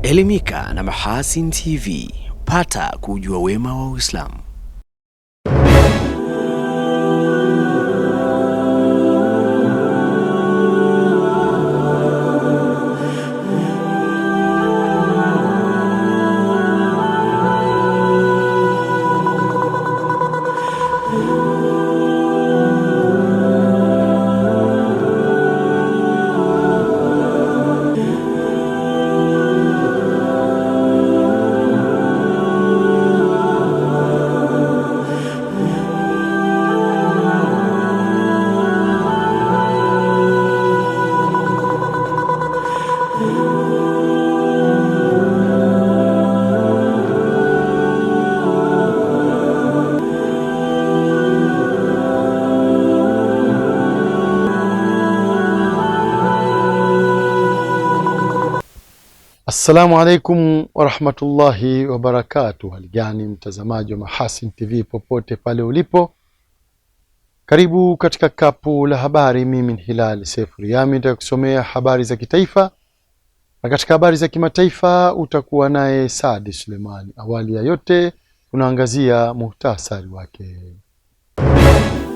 Elimika na Mahasin TV. Pata kujua wema wa Uislamu. Assalamu alaikum wa rahmatullahi wa barakatuh. Haligani mtazamaji wa Mahasin TV popote pale ulipo. Karibu katika kapu la habari. Mimi ni Hilal Seif Riyami, nitakusomea habari za kitaifa. Na katika habari za kimataifa utakuwa naye Saadi Sulemani. Awali ya yote tunaangazia muhtasari wake.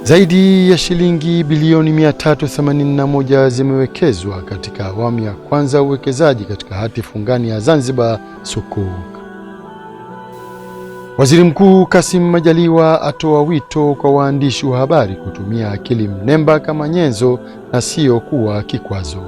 Zaidi ya shilingi bilioni 381 zimewekezwa katika awamu ya kwanza uwekezaji katika hati fungani ya Zanzibar Sukuk. Waziri Mkuu Kassim Majaliwa atoa wito kwa waandishi wa habari kutumia akili mnemba kama nyenzo na sio kuwa kikwazo.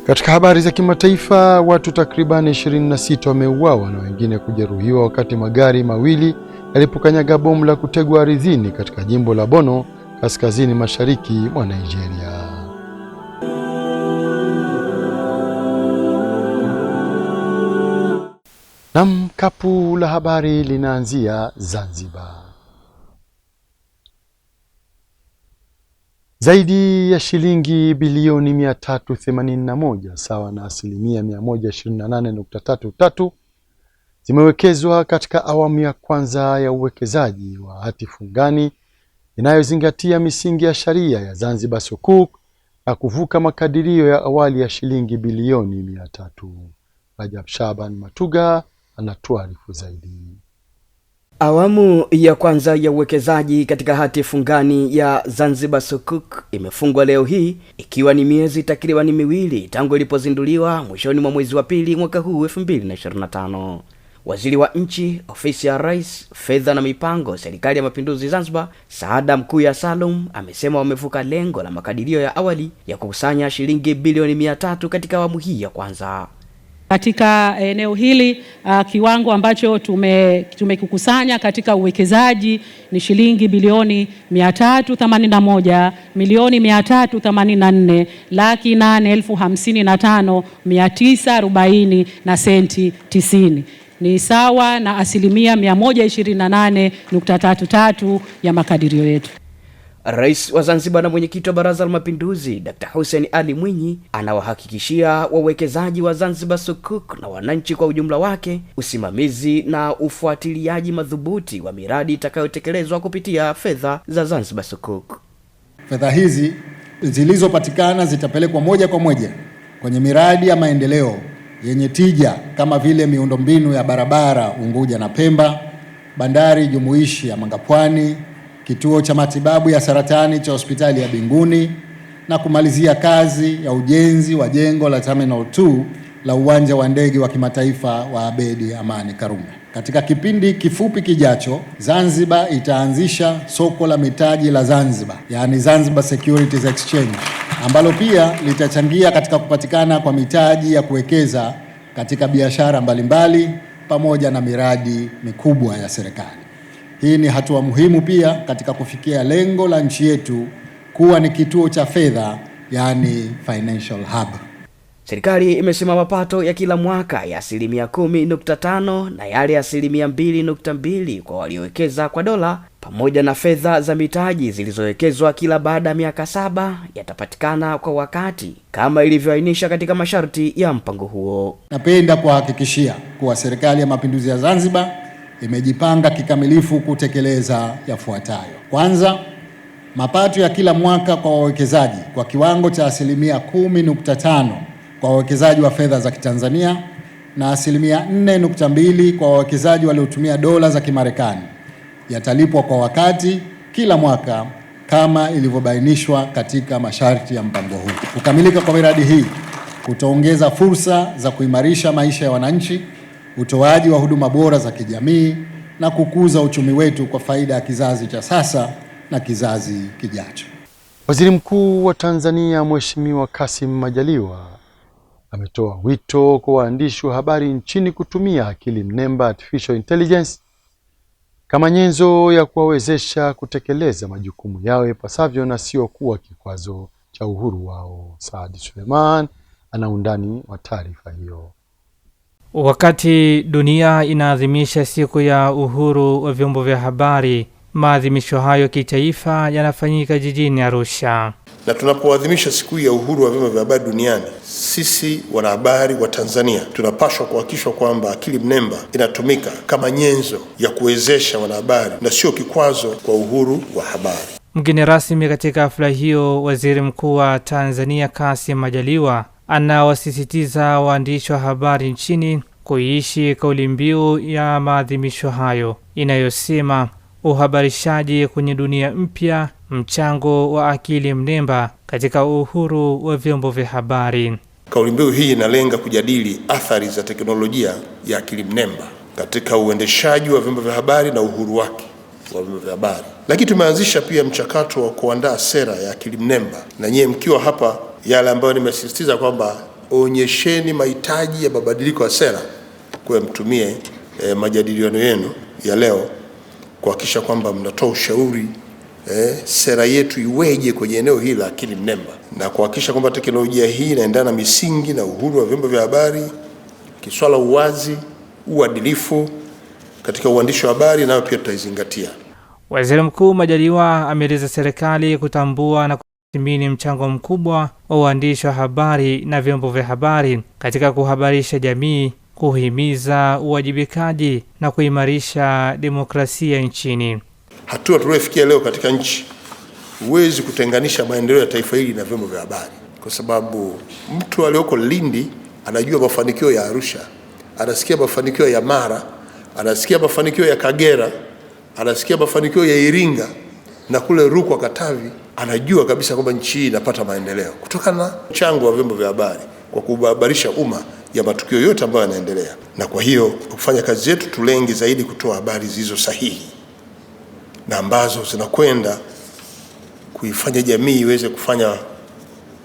Katika habari za kimataifa, watu takribani 26 wameuawa na wengine kujeruhiwa wakati magari mawili yalipokanyaga bomu la kutegwa ardhini katika jimbo la Borno, kaskazini mashariki mwa Nigeria. Nam, kapu la habari linaanzia Zanzibar. Zaidi ya shilingi bilioni 381 sawa na asilimia 128.33 zimewekezwa katika awamu ya kwanza ya uwekezaji wa hati fungani inayozingatia misingi ya sharia ya Zanzibar Sukuk na kuvuka makadirio ya awali ya shilingi bilioni 300. Rajab Shaban Matuga anatuarifu zaidi. Awamu ya kwanza ya uwekezaji katika hati fungani ya Zanzibar Sukuk imefungwa leo hii, ikiwa ni miezi takribani miwili tangu ilipozinduliwa mwishoni mwa mwezi wa pili mwaka huu 2025. Waziri wa Nchi, Ofisi ya Rais, Fedha na Mipango, Serikali ya Mapinduzi Zanzibar, Saada Mkuya Salum, amesema wamevuka lengo la makadirio ya awali ya kukusanya shilingi bilioni 300 katika awamu hii ya kwanza. Katika eneo hili kiwango ambacho tumekukusanya katika uwekezaji ni shilingi bilioni 381 milioni 384 laki 8,055,940 na senti 90. Ni sawa na asilimia 128.33 ya makadirio yetu. Rais wa Zanzibar na mwenyekiti wa Baraza la Mapinduzi Dr. Hussein Ali Mwinyi anawahakikishia wawekezaji wa Zanzibar Sukuk na wananchi kwa ujumla wake usimamizi na ufuatiliaji madhubuti wa miradi itakayotekelezwa kupitia fedha za Zanzibar Sukuk. Fedha hizi zilizopatikana zitapelekwa moja kwa moja kwenye miradi ya maendeleo yenye tija kama vile miundombinu ya barabara Unguja na Pemba, bandari jumuishi ya Mangapwani, kituo cha matibabu ya saratani cha hospitali ya Binguni, na kumalizia kazi ya ujenzi wa jengo la Terminal 2 la uwanja wa ndege wa kimataifa wa Abedi Amani Karume. Katika kipindi kifupi kijacho, Zanzibar itaanzisha soko la mitaji la Zanzibar, yani Zanzibar Securities Exchange, ambalo pia litachangia katika kupatikana kwa mitaji ya kuwekeza katika biashara mbalimbali pamoja na miradi mikubwa ya serikali. Hii ni hatua muhimu pia katika kufikia lengo la nchi yetu kuwa ni kituo cha fedha, yani financial hub. Serikali imesema mapato ya kila mwaka ya 10.5% na yale ya 2.2% kwa waliowekeza kwa dola pamoja na fedha za mitaji zilizowekezwa kila baada ya miaka 7 yatapatikana kwa wakati kama ilivyoainisha katika masharti ya mpango huo. Napenda kuhakikishia kuwa Serikali ya Mapinduzi ya Zanzibar imejipanga kikamilifu kutekeleza yafuatayo. Kwanza, mapato ya kila mwaka kwa wawekezaji kwa kiwango cha 10.5 kwa wawekezaji wa fedha za Kitanzania na asilimia 4.2 kwa wawekezaji waliotumia dola za Kimarekani yatalipwa kwa wakati kila mwaka kama ilivyobainishwa katika masharti ya mpango huu. Kukamilika kwa miradi hii kutaongeza fursa za kuimarisha maisha ya wananchi, utoaji wa huduma bora za kijamii na kukuza uchumi wetu kwa faida ya kizazi cha sasa na kizazi kijacho. Waziri Mkuu wa Tanzania Mheshimiwa Kassim Majaliwa ametoa wito kwa waandishi wa habari nchini kutumia akili mnemba artificial intelligence kama nyenzo ya kuwawezesha kutekeleza majukumu yao ipasavyo na sio kuwa kikwazo cha uhuru wao. Saadi Suleiman ana undani wa taarifa hiyo. Wakati dunia inaadhimisha siku ya uhuru wa vyombo vya habari, maadhimisho hayo kitaifa yanafanyika jijini Arusha. Na tunapoadhimisha siku ya uhuru wa vyombo vya habari duniani, sisi wanahabari wa Tanzania tunapaswa kuhakikisha kwamba akili mnemba inatumika kama nyenzo ya kuwezesha wanahabari na sio kikwazo kwa uhuru wa habari. Mgeni rasmi katika hafla hiyo, Waziri Mkuu wa Tanzania Kassim Majaliwa anawasisitiza waandishi wa habari nchini kuishi kauli mbiu ya maadhimisho hayo inayosema uhabarishaji kwenye dunia mpya, mchango wa akili mnemba katika uhuru wa vyombo vya habari. Kauli mbiu hii inalenga kujadili athari za teknolojia ya akili mnemba katika uendeshaji wa vyombo vya habari na uhuru wake wa vyombo vya habari. Lakini tumeanzisha pia mchakato wa kuandaa sera ya akili mnemba, na nyie mkiwa hapa, yale ambayo nimesisitiza kwamba onyesheni mahitaji ya mabadiliko ya sera, kwa mtumie majadiliano yenu ya leo kuhakikisha kwamba mnatoa ushauri sera yetu iweje kwenye eneo hili la akili mnemba, na kuhakikisha kwamba teknolojia hii inaendana na misingi na uhuru wa vyombo vya habari, kiswala uwazi, uadilifu katika uandishi wa habari, nayo pia tutaizingatia. Waziri Mkuu Majaliwa ameeleza serikali kutambua na kutathmini mchango mkubwa wa uandishi wa habari na vyombo vya habari katika kuhabarisha jamii, kuhimiza uwajibikaji na kuimarisha demokrasia nchini. Hatua tuliyofikia leo katika nchi, huwezi kutenganisha maendeleo ya taifa hili na vyombo vya habari, kwa sababu mtu aliyoko Lindi anajua mafanikio ya Arusha, anasikia mafanikio ya Mara, anasikia mafanikio ya Kagera, anasikia mafanikio ya Iringa, na kule Rukwa, Katavi, anajua kabisa kwamba nchi hii inapata maendeleo kutokana na mchango wa vyombo vya habari kwa kuhabarisha umma ya matukio yote ambayo yanaendelea. Na kwa hiyo kufanya kazi yetu tulenge zaidi kutoa habari zilizo sahihi na ambazo zinakwenda kuifanya jamii iweze kufanya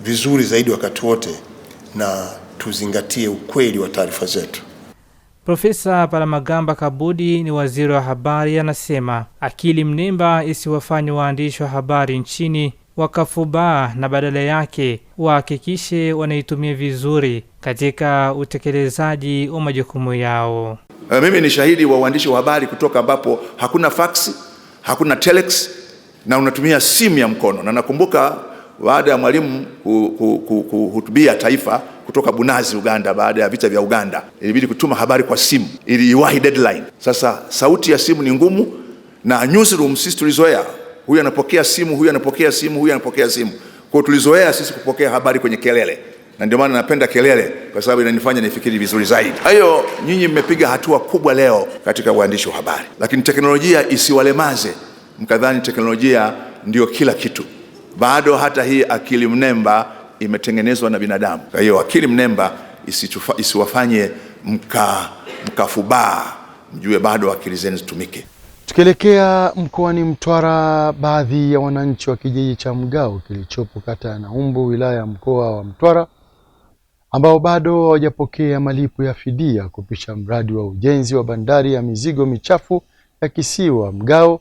vizuri zaidi wakati wote, na tuzingatie ukweli wa taarifa zetu. Profesa Palamagamba Kabudi ni waziri wa habari, anasema akili mnemba isiwafanye waandishi wa habari nchini wakafubaa, na badala yake wahakikishe wanaitumia vizuri katika utekelezaji wa majukumu yao. Mimi ni shahidi wa uandishi wa habari kutoka ambapo hakuna fax, hakuna telex, na unatumia simu ya mkono. Na nakumbuka baada ya Mwalimu kuhutubia taifa kutoka Bunazi, Uganda, baada ya vita vya Uganda, ilibidi kutuma habari kwa simu ili iwahi deadline. Sasa sauti ya simu ni ngumu, na newsroom sisi tulizoea huyu anapokea simu, huyu anapokea simu, huyu anapokea simu. Kwa tulizoea sisi kupokea habari kwenye kelele, na ndio maana napenda kelele, kwa sababu inanifanya nifikiri vizuri zaidi. Hayo, nyinyi mmepiga hatua kubwa leo katika uandishi wa habari, lakini teknolojia isiwalemaze mkadhani teknolojia ndio kila kitu. Bado hata hii akili mnemba imetengenezwa na binadamu. Kwa hiyo akili mnemba isiwafanye mkafubaa, mjue bado akili zenu zitumike. Tukielekea mkoani Mtwara, baadhi ya wananchi wa kijiji cha Mgao kilichopo kata ya Naumbu, wilaya ya mkoa wa Mtwara, ambao bado hawajapokea malipo ya fidia kupisha mradi wa ujenzi wa bandari ya mizigo michafu ya kisiwa Mgao,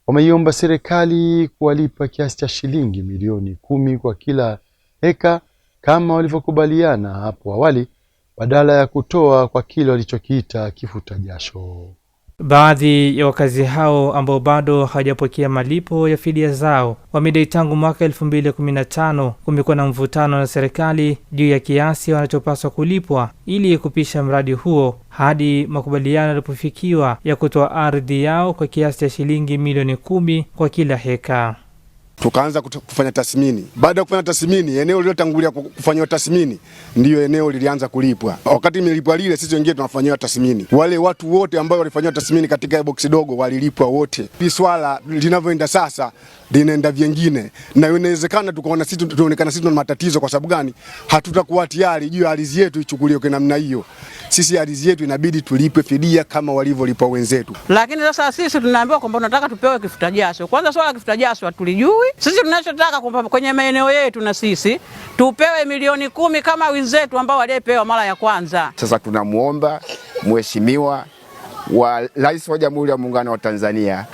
wameiomba serikali kuwalipa kiasi cha shilingi milioni 10 kwa kila eka kama walivyokubaliana hapo awali, badala ya kutoa kwa kile walichokiita kifuta jasho. Baadhi ya wakazi hao ambao bado hawajapokea malipo ya fidia zao wamedai tangu mwaka 2015 kumekuwa na mvutano na serikali juu ya kiasi wanachopaswa kulipwa ili kupisha mradi huo, hadi makubaliano yalipofikiwa ya kutoa ardhi yao kwa kiasi cha shilingi milioni 10 kwa kila heka. tukaanza kufanya tathmini. Baada ya kufanya tathmini, eneo lililotangulia kufanywa tathmini ndio eneo lilianza kulipwa. Wakati milipwa lile, sisi wengine tunafanywa tathmini. Wale watu wote ambao walifanywa tathmini katika box dogo walilipwa wote. Hii swala linavyoenda sasa linaenda vingine, na inawezekana tukaona sisi tuonekana sisi tuna matatizo. Kwa sababu gani? Hatutakuwa tayari juu ya ardhi yetu ichukuliwe kwa namna hiyo. Sisi ardhi yetu inabidi tulipe fidia kama walivyolipwa wenzetu. Lakini sasa sisi tunaambiwa kwamba tunataka tupewe kifuta jasho. Kwanza swala kifuta jasho hatulijui. Sisi tunachotaka kwamba kwenye maeneo yetu na sisi tupewe milioni 10 kama wenzetu ambao walipewa mara ya kwanza. Sasa tunamuomba Mheshimiwa wa Rais wa Jamhuri ya Muungano wa Tanzania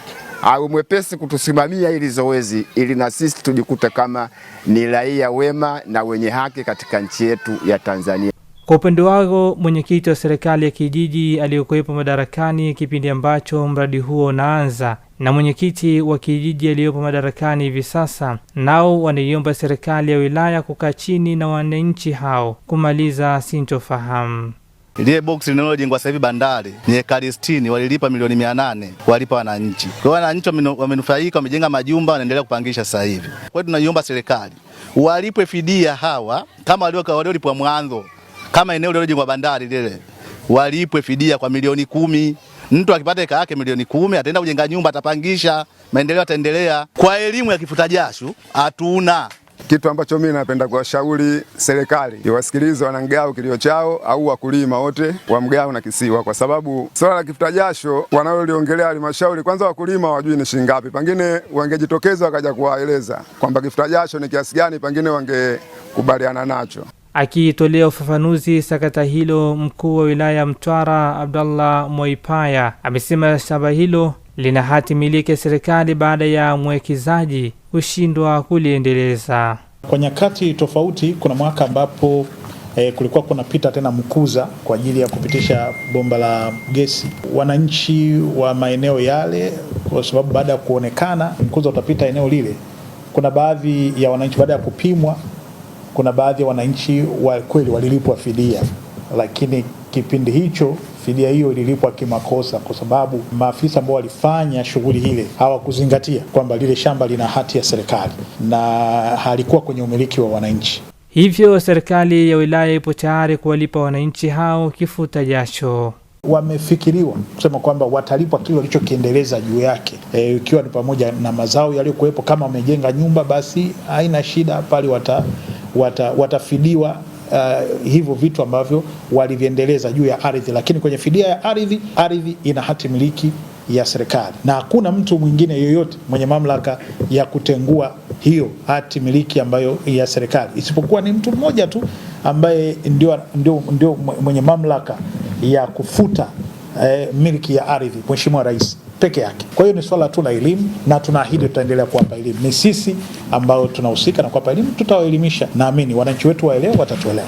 awe mwepesi kutusimamia hili zoezi ili na sisi tujikute kama ni raia wema na wenye haki katika nchi yetu ya Tanzania. Kwa upande wao, mwenyekiti wa serikali ya kijiji aliyokuwepo madarakani kipindi ambacho mradi huo unaanza na mwenyekiti wa kijiji aliyopo madarakani hivi sasa nao wanaiomba serikali ya wilaya kukaa chini na wananchi hao kumaliza sintofahamu. Ile box linalojengwa sasa hivi bandari ni ekari 60, walilipa milioni 800 walipa wananchi. Kwa hiyo wananchi wamenufaika, wamejenga majumba, wanaendelea kupangisha sasa hivi. Kwa hiyo tunaiomba serikali walipwe fidia hawa kama waliolipwa mwanzo. Kama eneo lililojengwa bandari lile walipwe fidia kwa milioni 10. Mtu akipata eka yake milioni 10 ataenda kujenga nyumba, atapangisha, maendeleo yataendelea. Kwa elimu ya kifuta jasho hatuna. Kitu ambacho mimi napenda kuwashauri serikali iwasikilize wanangao kilio chao au wakulima wote wa Mgao na Kisiwa, kwa sababu swala la kifuta jasho wanaloliongelea halmashauri, kwanza wakulima wajui ni shilingi ngapi. Pengine wangejitokeza wakaja kuwaeleza kwamba kifuta jasho ni kiasi gani, pengine wangekubaliana nacho. Akitolea ufafanuzi sakata hilo, mkuu wa wilaya Mtwara Abdallah Moipaya amesema shamba hilo lina hati miliki ya serikali baada ya mwekezaji kushindwa kuliendeleza. Kwa nyakati tofauti, kuna mwaka ambapo kulikuwa kunapita tena Mkuza kwa ajili ya kupitisha bomba la gesi. Wananchi wa maeneo yale, kwa sababu baada ya kuonekana Mkuza utapita eneo lile, kuna baadhi ya wananchi baada ya kupimwa, kuna baadhi ya wananchi kweli walilipwa fidia, lakini kipindi hicho fidia hiyo ililipwa kimakosa kwa sababu maafisa ambao walifanya shughuli ile hawakuzingatia kwamba lile shamba lina hati ya serikali na halikuwa kwenye umiliki wa wananchi. Hivyo serikali ya wilaya ipo tayari kuwalipa wananchi hao kifuta jasho. Wamefikiriwa kusema kwamba watalipwa kile walichokiendeleza juu yake, ikiwa ni pamoja na mazao yaliyokuwepo. Kama wamejenga nyumba basi haina shida, pale watafidiwa hivyo vitu ambavyo waliviendeleza juu ya ardhi. Lakini kwenye fidia ya ardhi ina hati miliki ya serikali na hakuna mtu mwingine yoyote mwenye mamlaka ya kutengua hiyo hati miliki ambayo ya serikali, isipokuwa ni mtu mmoja tu ambaye ndio mwenye mamlaka ya kufuta miliki ya ardhi, Mheshimiwa Rais peke yake. Kwa hiyo ni swala tu la elimu, na tunaahidi tutaendelea kuwapa elimu. Ni sisi ambao tunahusika na kuwapa elimu, tutawaelimisha. Naamini wananchi wetu waelewa, watatuelewa.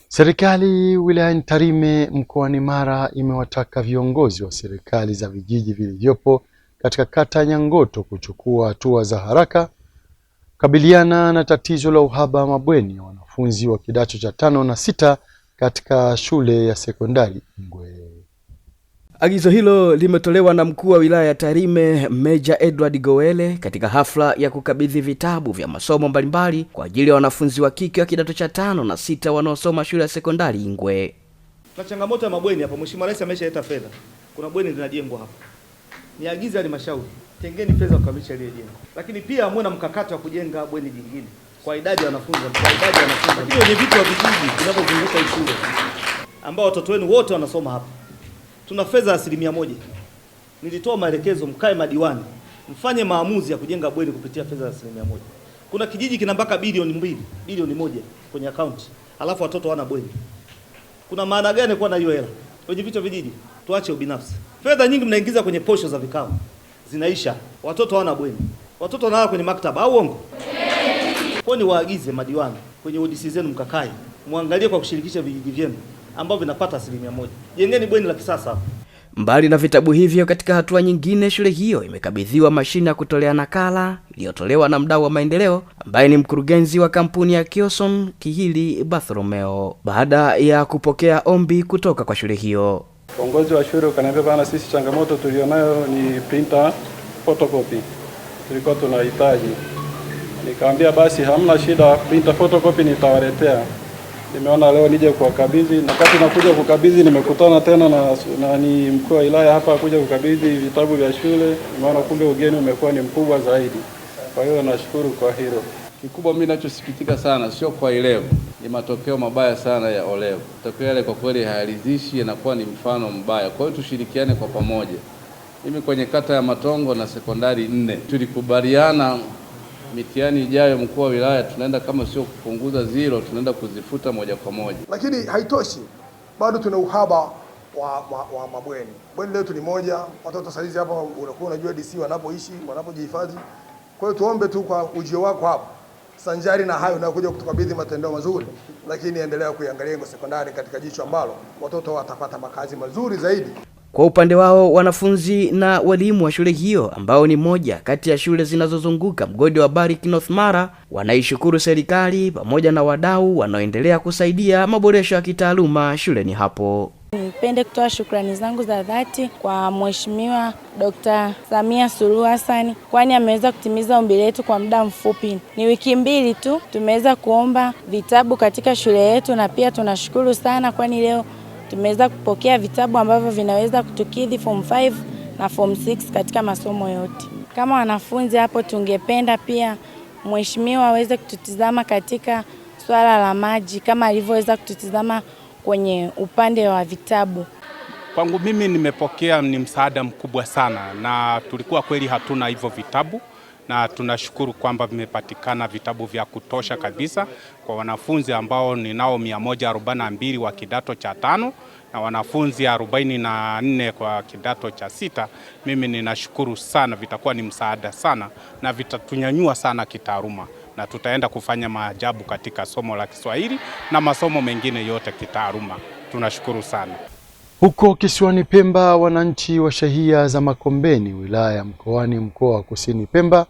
Serikali wilayani Tarime mkoani Mara imewataka viongozi wa serikali za vijiji vilivyopo katika kata Nyangoto kuchukua hatua za haraka kukabiliana na tatizo la uhaba wa mabweni ya wanafunzi wa kidato cha 5 na 6 katika shule ya sekondari Ngwe. Agizo hilo limetolewa na mkuu wa wilaya ya Tarime Meja Edward Gowele katika hafla ya kukabidhi vitabu vya masomo mbalimbali kwa ajili ya wanafunzi wa kike wa kidato cha 5 na 6 wanaosoma shule ya sekondari Ngwe. Tuna changamoto ya mabweni hapa. Mheshimiwa Rais ameshaleta fedha. Kuna bweni linajengwa hapa. Niagize halmashauri, tengeni fedha kukamilisha ile jengo. Lakini pia muwe na mkakati wa kujenga bweni jingine kwa idadi ya wanafunzi, Lakini wenye vitu wa vijiji vinavyozunguka shule ambao watoto wenu wote wanasoma hapa. Tuna fedha 100%. Nilitoa maelekezo mkae madiwani, mfanye maamuzi ya kujenga bweni kupitia fedha 100%. Kuna kijiji kina mpaka bilioni 1 kwenye account, alafu watoto wana bweni. Kuna maana gani kuwa na hiyo hela? Kwenye vitu vijiji tuache ubinafsi. Fedha nyingi mnaingiza kwenye posho za vikao, zinaisha, watoto wana bweni, watoto wanalala kwenye maktaba au uongo? Kwa ni waagize madiwani kwenye ODC zenu mkakae, muangalie kwa kushirikisha vijiji vyenu ambao vinapata 100%. Jengeni bweni la kisasa. Mbali na vitabu hivyo, katika hatua nyingine, shule hiyo imekabidhiwa mashine ya kutolea nakala iliyotolewa na mdau wa maendeleo ambaye ni mkurugenzi wa kampuni ya Kioson Kihili Bartholomeo, baada ya kupokea ombi kutoka kwa shule hiyo. Uongozi wa shule ukaniambia bana, sisi changamoto tulionayo ni printer photocopy. tulikuwa tunahitaji. Nikamwambia basi hamna shida, printer photocopy nitawaletea. Nimeona leo nije kuwakabidhi, na wakati nakuja kukabidhi nimekutana tena na ni mkuu wa wilaya hapa kuja kukabidhi vitabu vya shule. Nimeona kumbe ugeni umekuwa ni mkubwa zaidi. Kwa hiyo nashukuru kwa hilo. Kikubwa mimi ninachosikitika sana sio kwa ile ni matokeo mabaya sana ya olevu. Matokeo yale kwa kweli hayaridhishi, yanakuwa ni mfano mbaya. Kwa hiyo tushirikiane kwa pamoja. Mimi kwenye kata ya Matongo na sekondari 4 tulikubaliana mitihani ijayo mkuu wa wilaya tunaenda kama sio kupunguza 0 tunaenda kuzifuta moja kwa moja. Lakini haitoshi. Bado tuna uhaba wa mabweni. Bweni letu ni moja. Watoto saizi hapa unakuwa unajua DC wanapoishi, wanapojihifadhi. Kwa hiyo tuombe tu kwa ujio wako hapa. Sanjari na hayo na kuja kutukabidhi matendo mazuri, lakini endelea kuiangalia Ingo Sekondari katika jicho ambalo watoto watapata makazi mazuri zaidi. Kwa upande wao, wanafunzi na walimu wa shule hiyo ambao ni moja kati ya shule zinazozunguka mgodi wa Barrick North Mara wanaishukuru serikali pamoja na wadau wanaoendelea kusaidia maboresho ya kitaaluma shuleni hapo. Nipende kutoa shukrani zangu za dhati kwa Mheshimiwa Dr. Samia Suluhu Hassan, kwani ameweza kutimiza ombi letu kwa muda mfupi. Ni wiki 2 tu tumeweza kuomba vitabu katika shule yetu, na pia tunashukuru sana kwani leo tumeweza kupokea vitabu ambavyo vinaweza kutukidhi form 5 na form 6 katika masomo yote. Kama wanafunzi hapo, tungependa pia Mheshimiwa aweze kututizama katika swala la maji kama alivyoweza kututizama kwenye upande wa vitabu. Kwangu mimi nimepokea ni msaada mkubwa sana, na tulikuwa kweli hatuna hivyo vitabu, na tunashukuru kwamba vimepatikana vitabu vya kutosha kabisa kwa wanafunzi ambao ninao 142 wa kidato cha 5 na wanafunzi 44 kwa kidato cha 6. Mimi ninashukuru sana, vitakuwa ni msaada sana na vitatunyanyua sana kitaaluma, na tutaenda kufanya maajabu katika somo la Kiswahili na masomo mengine yote kitaaluma. Tunashukuru sana. Huko kisiwani Pemba, wananchi wa shehia za Makombeni wilaya ya Mkoani mkoa wa Kusini Pemba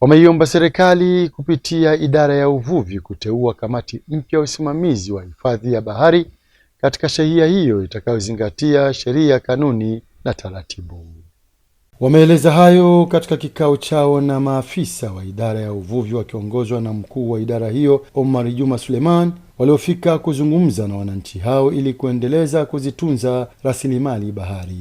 wameiomba serikali kupitia idara ya uvuvi kuteua kamati mpya ya usimamizi wa hifadhi ya bahari katika shehia hiyo itakayozingatia sheria, kanuni na taratibu. Wameeleza hayo katika kikao chao na maafisa wa idara ya uvuvi wakiongozwa na mkuu wa idara hiyo Omar Juma Suleiman, waliofika kuzungumza na wananchi hao ili kuendeleza kuzitunza rasilimali bahari.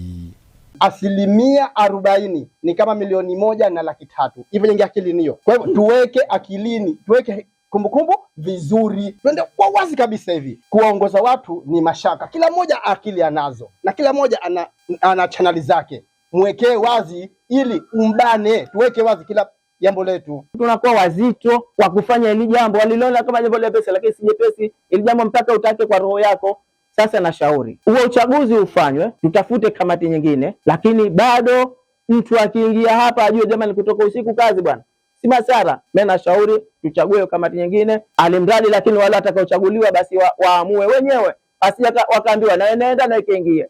40% ni kama 1,300,000 hivyo nyingi akilini hiyo. Kwa hivyo tuweke akilini, tuweke kumbukumbu vizuri, twende kwa wazi kabisa hivi. Kuwaongoza watu ni mashaka, kila mmoja akili anazo na kila mmoja ana chaneli zake. Mwekee wazi ili umbane, tuweke wazi kila jambo letu. Tunakuwa wazito kwa kufanya hili jambo, waliliona kama jambo la pesa, lakini si jepesi ili jambo mpaka utake kwa roho yako. Sasa nashauri huo uchaguzi ufanywe, tutafute kamati nyingine, lakini bado mtu akiingia hapa ajue jamani kutoka usiku kazi bwana. Si masara. Mimi nashauri tuchague kamati nyingine, alimradi lakini wale watakaochaguliwa basi waamue wenyewe. Asije wakaambiwa na nenda na ikaingia.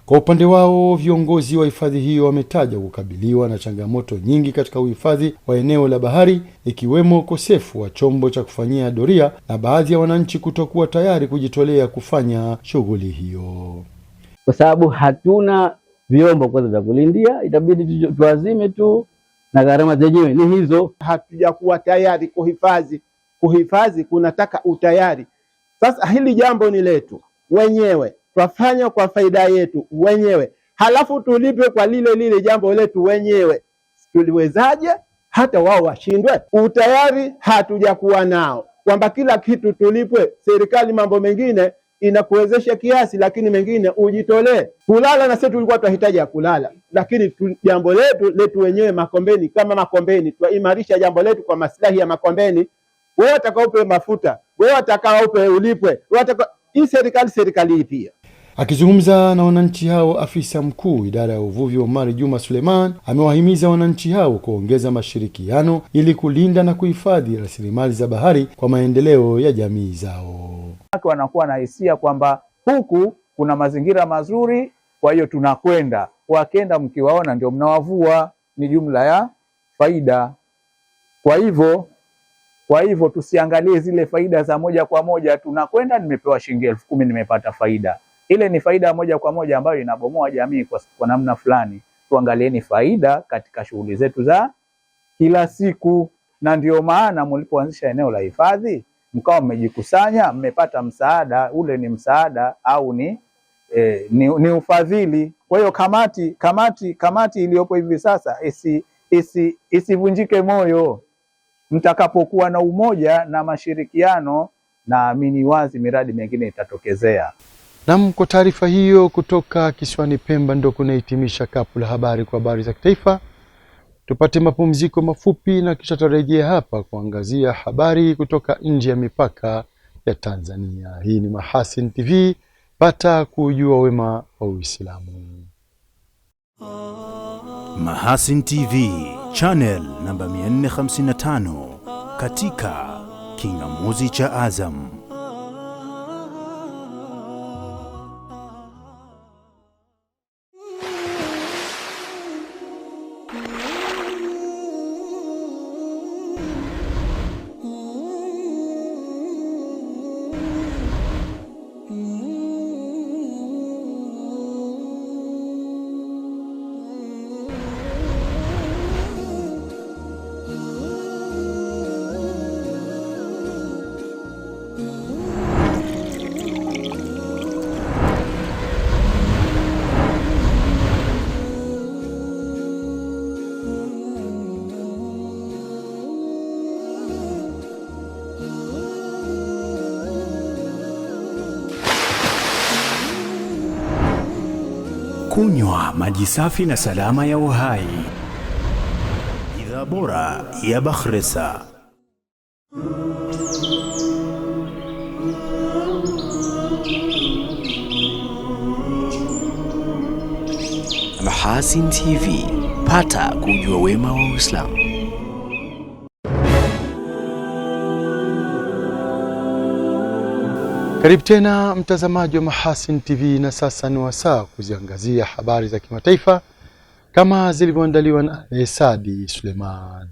Kwa upande wao, viongozi wa hifadhi hiyo wametaja kukabiliwa na changamoto nyingi katika uhifadhi wa eneo la bahari, ikiwemo ukosefu wa chombo cha kufanyia doria na baadhi ya wananchi kutokuwa tayari kujitolea kufanya shughuli hiyo. Kwa sababu hatuna vyombo kwanza vya kulindia, itabidi tuazime tu na gharama zenyewe ni hizo. Hatujakuwa tayari kuhifadhi. Kuhifadhi kunataka utayari. Sasa hili jambo ni letu wenyewe. Twafanya kwa faida yetu wenyewe, halafu tulipe kwa lile jambo letu wenyewe. Tuliwezaje hata wao washindwe? Utayari hatujakuwa nao, kwamba kila kitu tulipwe. Serikali mambo mengine inakuwezesha kiasi, lakini mengine ujitolee. Kulala na sisi tulikuwa tunahitaji ya kulala, lakini jambo letu wenyewe Makombeni, kama Makombeni tuimarisha jambo letu kwa maslahi ya Makombeni. Wewe utakaope mafuta, wewe utakaope ulipwe, hii serikali hii pia. Akizungumza na wananchi hao, afisa mkuu idara ya uvuvi Omar Juma Suleiman amewahimiza wananchi hao kuongeza mashirikiano ili kulinda na kuhifadhi rasilimali za bahari kwa maendeleo ya jamii zao. Watu wanakuwa na hisia kwamba huku kuna mazingira mazuri, kwa hiyo tunakwenda. Wakenda mkiwaona ndio mnawavua, ni jumla ya faida. Kwa hivyo tusiangalie zile faida za moja kwa moja, tunakwenda nimepewa shilingi 10,000 nimepata faida. Ile ni faida moja kwa moja ambayo inabomoa jamii kwa namna fulani. Tuangalieni faida katika shughuli zetu za kila siku, na ndio maana mlipoanzisha eneo la hifadhi mkawa mmejikusanya, mmepata msaada. Ule ni msaada au ni ufadhili. Kwa hiyo kamati iliyopo hivi sasa isivunjike moyo. Mtakapokuwa na umoja na mashirikiano, naamini wazi miradi mingine itatokezea. Naam, kwa taarifa hiyo kutoka kisiwani Pemba ndio kunahitimisha kapu la habari kwa habari za kitaifa. Tupate mapumziko mafupi na kisha tutarejea hapa kuangazia habari kutoka nje ya mipaka ya Tanzania. Hii ni Mahasin TV, pata kujua wema wa Uislamu. Mahasin TV, channel namba 455 katika kingamuzi cha Azam. Kunywa maji safi na salama ya uhai. Bidhaa bora ya Bakhresa. Mahasin TV, pata kujua wema wa Uislamu. Karibu tena mtazamaji wa Mahasin TV, na sasa ni wasaa kuziangazia habari za kimataifa kama zilivyoandaliwa na Esadi Suleiman.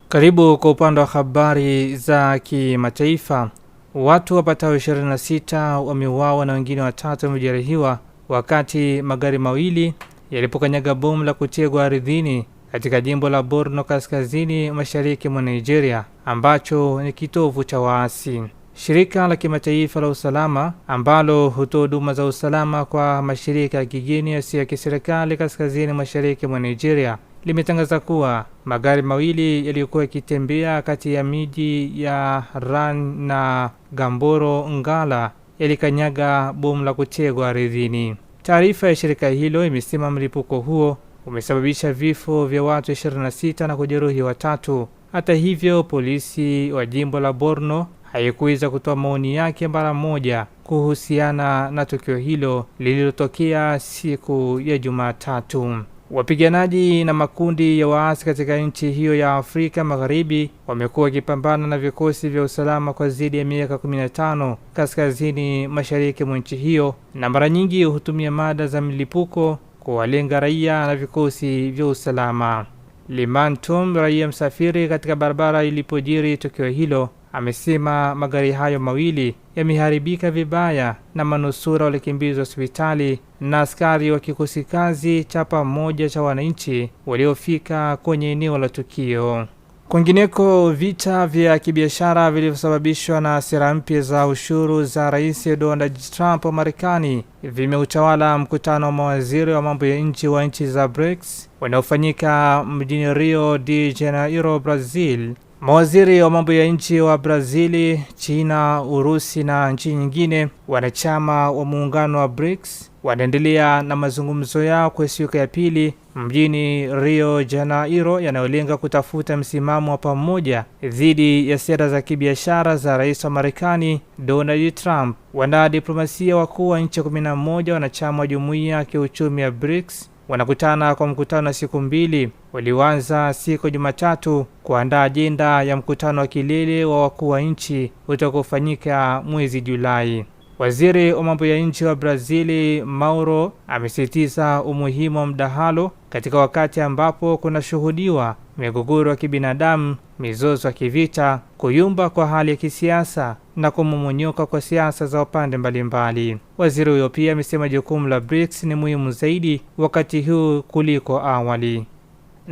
Karibu kwa upande wa habari za kimataifa. Watu wapatao 26 wameuawa na wengine 3 wamejeruhiwa wakati magari mawili yalipokanyaga bomu la kutegwa ardhini katika jimbo la Borno kaskazini mashariki mwa Nigeria, ambacho ni kitovu cha waasi. Shirika la kimataifa la usalama ambalo hutoa huduma za usalama kwa mashirika ya kigeni yasiyo ya kiserikali kaskazini mashariki mwa Nigeria limetangaza kuwa magari mawili yaliyokuwa yakitembea kati ya miji ya Ran na Gamboro Ngala yalikanyaga bomu la kutegwa ardhini. Taarifa ya shirika hilo imesema mlipuko huo umesababisha vifo vya watu 26 na kujeruhi 3. Hata hivyo, polisi wa jimbo la Borno haikuweza kutoa maoni yake mara moja kuhusiana na tukio hilo lililotokea siku ya Jumatatu. Wapiganaji na makundi ya waasi katika nchi hiyo ya Afrika Magharibi wamekuwa wakipambana na vikosi vya usalama kwa zaidi ya miaka 15 kaskazini mashariki mwa nchi hiyo, na mara nyingi hutumia mada za milipuko kuwalenga raia na vikosi vya usalama. Liman Tom, raia msafiri katika barabara ilipojiri tukio hilo, amesema magari hayo mawili yameharibika vibaya na manusura walikimbizwa hospitali na askari wa kikosi kazi cha pamoja cha wananchi waliofika kwenye eneo la tukio. Kwingineko, vita vya kibiashara vilivyosababishwa na sera mpya za ushuru za Rais Donald Trump wa Marekani vimeutawala mkutano wa mawaziri wa mambo ya nje wa nchi za BRICS unaofanyika mjini Rio de Janeiro, Brazil. Mawaziri wa mambo ya nchi wa Brazili, China, Urusi na nchi nyingine wanachama wa muungano wa BRICS wanaendelea na mazungumzo yao kwa siku ya pili mjini Rio Janeiro yanayolenga kutafuta msimamo wa pamoja dhidi ya sera za kibiashara za Rais wa Marekani Donald Trump. Wanadiplomasia wakuu wa nchi 11 wanachama wa jumuiya ya kiuchumi ya BRICS wanakutana kwa mkutano wa siku 2 walioanza siku Jumatatu kuandaa ajenda ya mkutano wa kilele wa wakuu wa nchi utakaofanyika mwezi Julai. Waziri wa mambo ya nje wa Brazili Mauro amesisitiza umuhimu wa mdahalo katika wakati ambapo kuna shuhudiwa migogoro ya kibinadamu, mizozo ya kivita, kuyumba kwa hali ya kisiasa na kumomonyoka kwa siasa za upande mbalimbali. Waziri huyo pia amesema jukumu la BRICS ni muhimu zaidi wakati huu kuliko awali.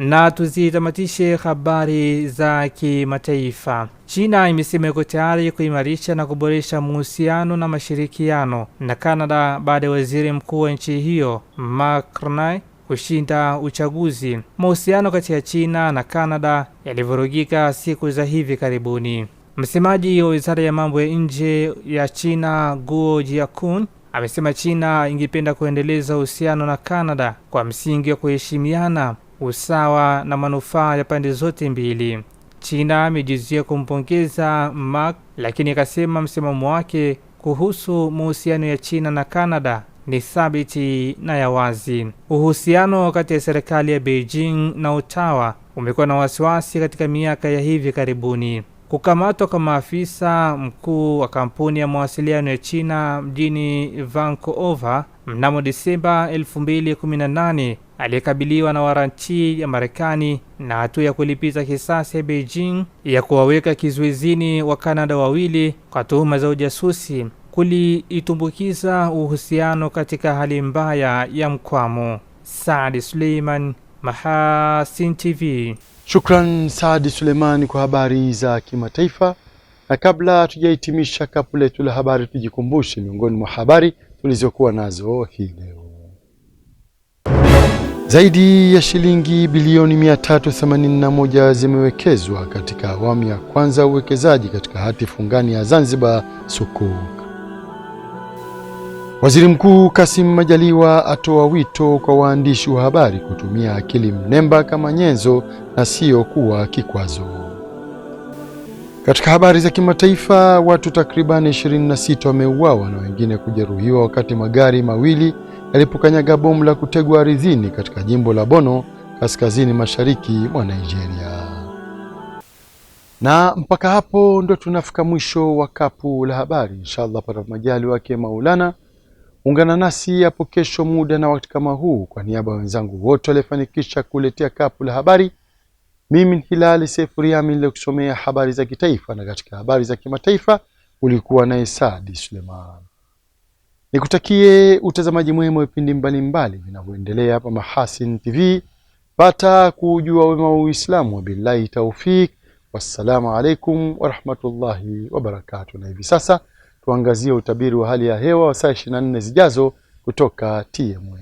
Na tuzitamatishe habari za kimataifa. China imesema iko tayari kuimarisha na kuboresha mahusiano na mashirikiano na Canada baada ya waziri mkuu wa nchi hiyo Mark Carney kushinda uchaguzi. Mahusiano kati ya China na Canada yalivurugika siku za hivi karibuni. Msemaji wa Wizara ya Mambo ya Nje ya China Guo Jiakun amesema China ingependa kuendeleza uhusiano na Canada kwa msingi wa kuheshimiana, usawa na manufaa ya pande zote mbili. China imejizuia kumpongeza Mark, lakini akasema msimamo wake kuhusu mahusiano ya China na Canada ni thabiti na ya wazi. Uhusiano kati ya serikali ya Beijing na Ottawa umekuwa na wasiwasi katika miaka ya hivi karibuni. Kukamatwa kwa maafisa mkuu wa kampuni ya mawasiliano ya China mjini Vancouver mnamo Disemba 2018 aliyekabiliwa na waranti ya Marekani na hatua ya kulipiza kisasi ya Beijing ya kuwaweka kizuizini wa Canada wawili kwa tuhuma za ujasusi kuliitumbukiza uhusiano katika hali mbaya ya mkwamo. Saadi Suleiman, Mahasin TV. Shukran Saadi Suleimani kwa habari za kimataifa. Na kabla tujahitimisha kapu letu la habari, tujikumbushe miongoni mwa habari tulizokuwa nazo hii leo. Zaidi ya shilingi bilioni 381 zimewekezwa katika awamu ya kwanza uwekezaji katika hati fungani ya Zanzibar Sukuk. Waziri Mkuu Kassim Majaliwa atoa wito kwa waandishi wa habari kutumia akili mnemba kama nyenzo na sio kuwa kikwazo. Katika habari za kimataifa, watu takriban 26 wameuawa na wengine kujeruhiwa wakati magari mawili yalipokanyaga bomu la kutegwa ardhini katika jimbo la Borno, kaskazini mashariki mwa Nigeria. Na mpaka hapo ndo tunafika mwisho wa kapu la habari. Inshallah para majali wake Maulana, ungana nasi hapo kesho muda na wakati kama huu. Kwa niaba ya wenzangu wote walifanikisha kuletea kapu la habari, mimi Hilali Sefuriami nilikusomea habari za kitaifa, na katika habari za kimataifa ulikuwa na Saadi Suleiman. Nikutakie utazamaji mwema wa vipindi mbalimbali vinavyoendelea hapa Mahasin TV. Pata kujua wema wa Uislamu. Wa billahi taufik. Wassalamu alaikum wa rahmatullahi wa barakatuh. Na hivi sasa tuangazie utabiri wa hali ya hewa wa saa 24 zijazo kutoka TMA.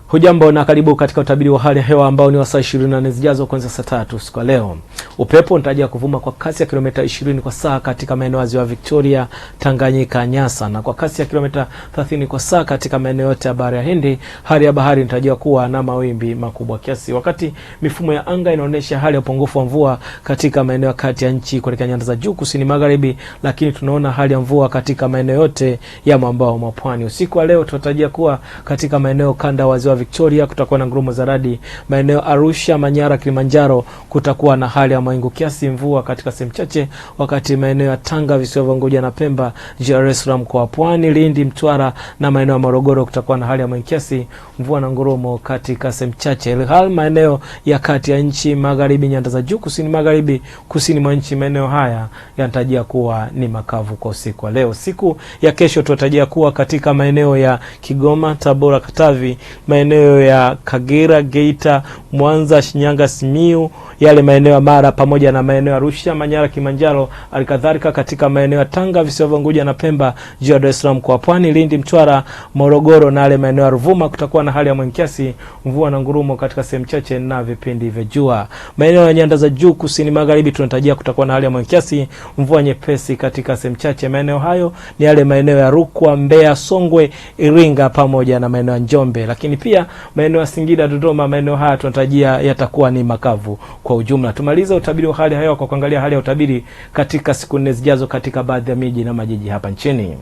Hujambo na karibu katika utabiri wa hali ya hewa ambao ni wa saa 24 zijazo kuanzia saa 3 siku leo. Upepo unatarajiwa kuvuma kwa kasi ya kilomita 20 kwa saa katika maeneo ya Ziwa Victoria, Tanganyika, Nyasa, na kwa kasi ya kilomita 30 kwa saa katika maeneo yote ya Bahari ya Hindi. Hali ya bahari inatarajiwa kuwa na mawimbi makubwa kiasi, wakati mifumo ya anga inaonyesha hali ya upungufu wa mvua katika maeneo kati ya nchi kuelekea nyanda za juu kusini magharibi, lakini tunaona hali ya mvua katika maeneo yote ya mwambao wa pwani. Usiku wa leo tunatarajia kuwa katika maeneo kanda wa Ziwa Victoria kutakuwa na ngurumo za radi. Maeneo Arusha, Manyara, Kilimanjaro kutakuwa na hali ya mawingu kiasi, mvua katika sehemu chache, wakati maeneo ya Tanga, visiwa vya Unguja na Pemba, Dar es Salaam kwa pwani, Lindi, Mtwara na maeneo ya Morogoro kutakuwa na hali ya mawingu kiasi, mvua na ngurumo katika sehemu chache. Ilhali maeneo ya kati ya nchi, magharibi, nyanda za juu kusini magharibi, kusini mwa nchi, maeneo haya yanatarajia kuwa ni makavu kwa usiku wa leo. Siku ya kesho tunatarajia kuwa katika maeneo ya Kigoma, Tabora, Katavi, maeneo ya Kagera, Geita, Mwanza, Shinyanga, Simiyu, yale maeneo ya Mara pamoja na maeneo ya Arusha, Manyara, Kilimanjaro, alikadhalika katika maeneo ya Tanga, visiwa vya Unguja na Pemba, Dar es Salaam kwa pwani, Lindi, Mtwara, Morogoro na yale maeneo ya Ruvuma kutakuwa na hali ya mawingu kiasi, mvua na ngurumo katika sehemu chache na vipindi vya jua. Maeneo ya nyanda za juu kusini magharibi tunatarajia kutakuwa na hali ya mawingu kiasi, mvua nyepesi katika sehemu chache. Maeneo hayo ni yale maeneo ya Rukwa, Mbeya, Songwe, Iringa pamoja na maeneo ya Njombe, lakini pia maeneo ya Singida, Dodoma, maeneo haya tunatarajia yatakuwa ni makavu kwa ujumla. Tumaliza utabiri wa hali ya hewa kwa kuangalia hali ya utabiri katika siku 4 zijazo katika baadhi ya miji na majiji hapa nchini.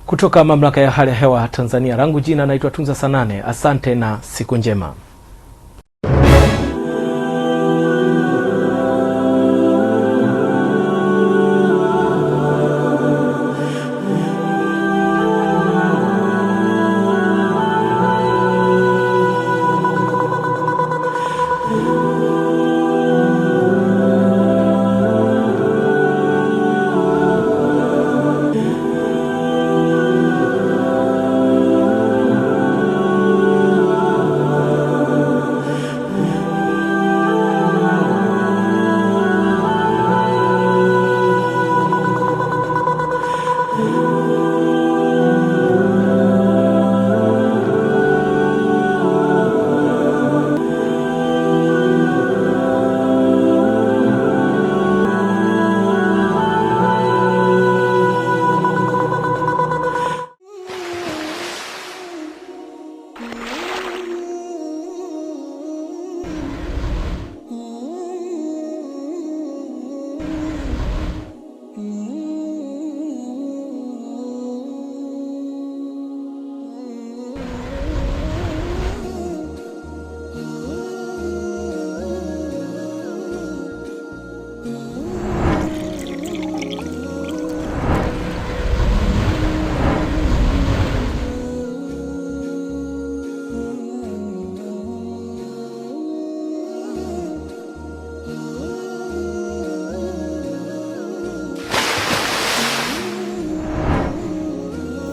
Kutoka mamlaka ya hali ya hewa Tanzania, langu jina naitwa Tunza Sanane. Asante na siku njema.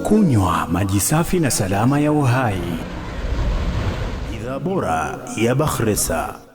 Kunywa maji safi na salama ya uhai. Bidhaa bora ya Bakhresa.